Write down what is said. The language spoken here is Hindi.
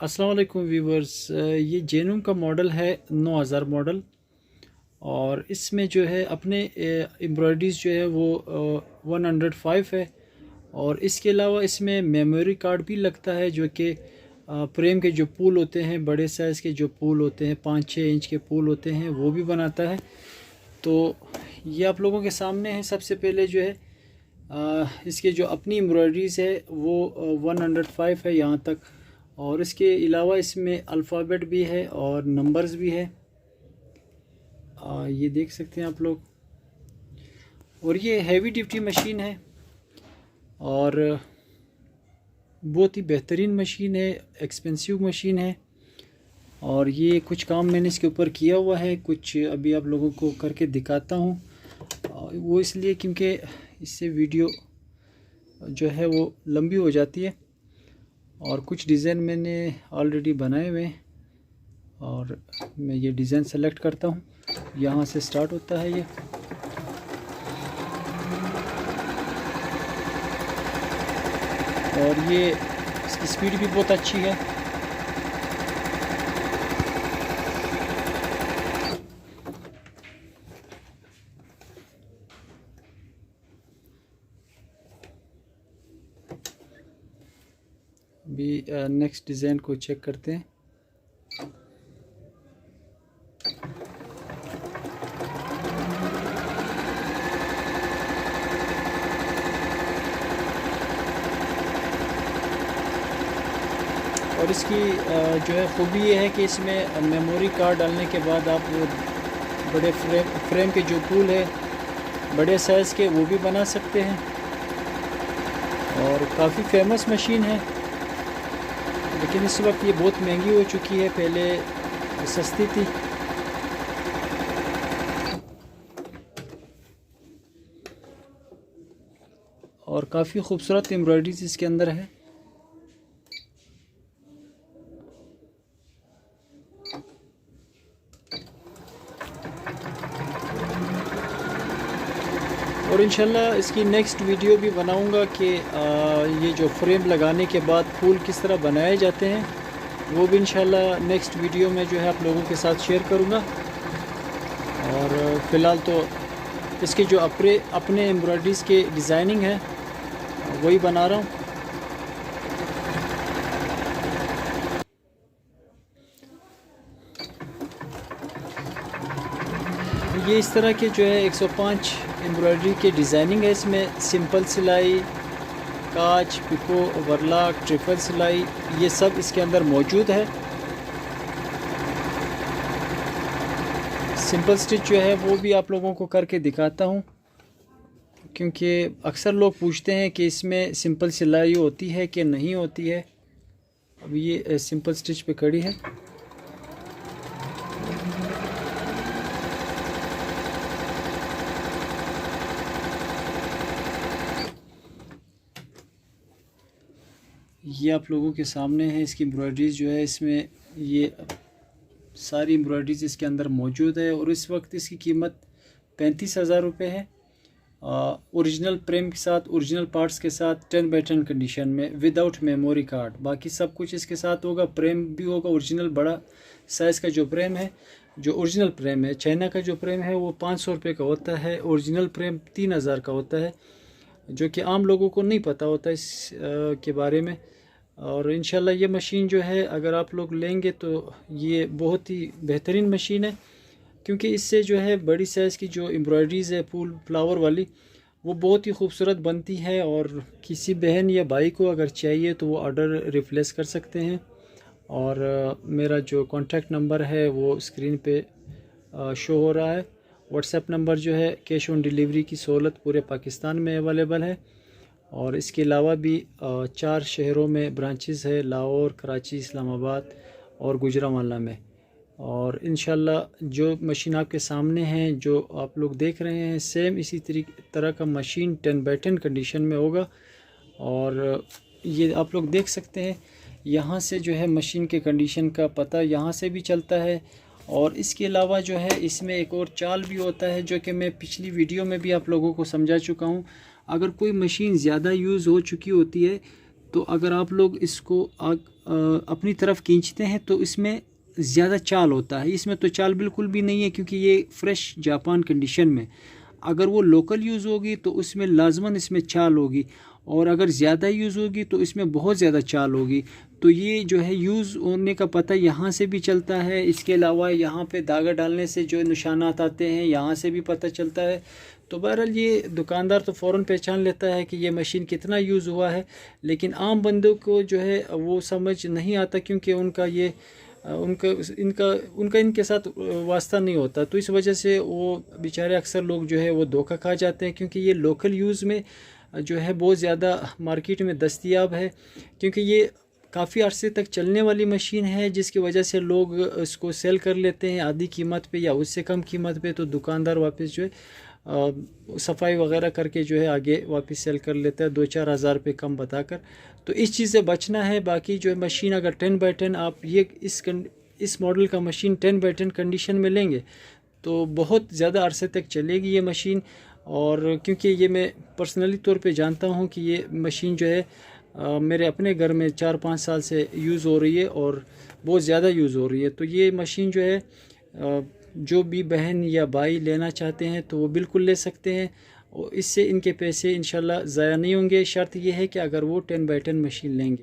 अस्सलाम वालेकुम व्यूवर्स। ये जेनुम का मॉडल है 9000 मॉडल। और इसमें जो है अपने एम्ब्रॉयडरीज जो है वो 105 है। और इसके अलावा इसमें मेमोरी कार्ड भी लगता है, जो कि फ्रेम के जो पुल होते हैं, बड़े साइज़ के जो पुल होते हैं, 5-6 इंच के पुल होते हैं, वो भी बनाता है। तो ये आप लोगों के सामने है। सबसे पहले जो है इसके जो अपनी एम्ब्रॉयडरीज है वो 105 है यहाँ तक। और इसके अलावा इसमें अल्फ़ाबेट भी है और नंबर्स भी है, ये देख सकते हैं आप लोग। और ये हैवी ड्यूटी मशीन है और बहुत ही बेहतरीन मशीन है, एक्सपेंसिव मशीन है। और ये कुछ काम मैंने इसके ऊपर किया हुआ है, कुछ अभी आप लोगों को करके दिखाता हूँ। वो इसलिए क्योंकि इससे वीडियो जो है वो लंबी हो जाती है। और कुछ डिज़ाइन मैंने ऑलरेडी बनाए हुए हैं और मैं ये डिज़ाइन सेलेक्ट करता हूँ। यहाँ से स्टार्ट होता है ये। और ये इसकी स्पीड भी बहुत अच्छी है। अभी नेक्स्ट डिज़ाइन को चेक करते हैं। और इसकी जो है ख़ूबी ये है कि इसमें मेमोरी कार्ड डालने के बाद आप वो बड़े फ्रेम के जो पुल है बड़े साइज़ के, वो भी बना सकते हैं। और काफ़ी फेमस मशीन है, लेकिन इस वक्त ये बहुत महंगी हो चुकी है, पहले सस्ती थी। और काफ़ी खूबसूरत एम्ब्रॉयडरीज इसके अंदर है। और इंशाल्लाह इसकी नेक्स्ट वीडियो भी बनाऊंगा कि ये जो फ्रेम लगाने के बाद फूल किस तरह बनाए जाते हैं, वो भी इंशाल्लाह नेक्स्ट वीडियो में जो है आप लोगों के साथ शेयर करूंगा। और फ़िलहाल तो इसके जो अपने एम्ब्रॉयडरीज़ के डिज़ाइनिंग है वही बना रहा हूँ। ये इस तरह के जो है 105 एम्ब्रॉयडरी के डिज़ाइनिंग है। इसमें सिंपल सिलाई, काज, पिको, ओवरलॉक, ट्रिपल सिलाई, ये सब इसके अंदर मौजूद है। सिंपल स्टिच जो है वो भी आप लोगों को करके दिखाता हूँ, क्योंकि अक्सर लोग पूछते हैं कि इसमें सिंपल सिलाई होती है कि नहीं होती है। अब ये सिंपल स्टिच पे खड़ी है। ये आप लोगों के सामने है इसकी एम्ब्रॉयडरीज जो है। इसमें ये सारी एम्ब्रॉयडरीज इसके अंदर मौजूद है। और इस वक्त इसकी कीमत 35,000 रुपये है, ओरिजिनल फ्रेम के साथ, ओरिजिनल पार्ट्स के साथ, 10x10 कंडीशन में, विदाउट मेमोरी कार्ड। बाकी सब कुछ इसके साथ होगा। फ्रेम भी होगा ओरिजिनल, बड़ा साइज़ का जो फ्रेम है, जो ओरिजिनल फ्रेम है। चाइना का जो फ्रेम है वो 500 रुपये का होता है, ओरिजिनल फ्रेम 3000 का होता है, जो कि आम लोगों को नहीं पता होता इस के बारे में। और इंशाल्लाह ये मशीन जो है अगर आप लोग लेंगे तो ये बहुत ही बेहतरीन मशीन है, क्योंकि इससे जो है बड़ी साइज़ की जो एम्ब्रॉयडरीज़ है फूल फ्लावर वाली, वो बहुत ही खूबसूरत बनती है। और किसी बहन या भाई को अगर चाहिए तो वो ऑर्डर रिप्लेस कर सकते हैं। और मेरा जो कॉन्टैक्ट नंबर है वो स्क्रीन पे शो हो रहा है। व्हाट्सएप नंबर जो है, कैश ऑन डिलीवरी की सहूलत पूरे पाकिस्तान में अवेलेबल है। और इसके अलावा भी 4 शहरों में ब्रांचेस है, लाहौर, कराची, इस्लामाबाद और गुजरांवाला में। और इंशाल्लाह जो मशीन आपके सामने है, जो आप लोग देख रहे हैं, सेम इसी तरह का मशीन 10x10 कंडीशन में होगा। और ये आप लोग देख सकते हैं, यहाँ से जो है मशीन के कंडीशन का पता यहाँ से भी चलता है। और इसके अलावा जो है इसमें एक और चाल भी होता है, जो कि मैं पिछली वीडियो में भी आप लोगों को समझा चुका हूँ। अगर कोई मशीन ज़्यादा यूज़ हो चुकी होती है तो अगर आप लोग इसको अपनी तरफ खींचते हैं तो इसमें ज़्यादा चाल होता है। इसमें तो चाल बिल्कुल भी नहीं है, क्योंकि ये फ्रेश जापान कंडीशन में। अगर वो लोकल यूज़ होगी तो उसमें लाजमन इसमें चाल होगी, और अगर ज़्यादा यूज़ होगी तो इसमें बहुत ज़्यादा चाल होगी। तो ये जो है यूज़ होने का पता यहाँ से भी चलता है। इसके अलावा यहाँ पे धागा डालने से जो निशानात आते हैं यहाँ से भी पता चलता है। तो बहरहाल ये दुकानदार तो फ़ौरन पहचान लेता है कि ये मशीन कितना यूज़ हुआ है, लेकिन आम बंदों को जो है वो समझ नहीं आता, क्योंकि उनका ये उनका इनके साथ वास्ता नहीं होता। तो इस वजह से वो बेचारे अक्सर लोग जो है वो धोखा खा जाते हैं, क्योंकि ये लोकल यूज़ में जो है बहुत ज़्यादा मार्केट में दस्तयाब है, क्योंकि ये काफ़ी अरसे तक चलने वाली मशीन है, जिसकी वजह से लोग इसको सेल कर लेते हैं आधी कीमत पे या उससे कम कीमत पे। तो दुकानदार वापस जो है सफाई वगैरह करके जो है आगे वापस सेल कर लेता है 2-4 हज़ार रुपये कम बताकर। तो इस चीज़ से बचना है। बाकी जो है मशीन अगर 10x10 आप ये इस मॉडल का मशीन 10x10 कंडीशन में लेंगे तो बहुत ज़्यादा अरसे तक चलेगी ये मशीन। और क्योंकि ये मैं पर्सनली तौर पे जानता हूँ कि ये मशीन जो है मेरे अपने घर में 4-5 साल से यूज़ हो रही है और बहुत ज़्यादा यूज़ हो रही है। तो ये मशीन जो है जो भी बहन या भाई लेना चाहते हैं तो वो बिल्कुल ले सकते हैं, और इससे इनके पैसे इंशाल्लाह ज़ाया नहीं होंगे। शर्त ये है कि अगर वो 10x10 मशीन लेंगे।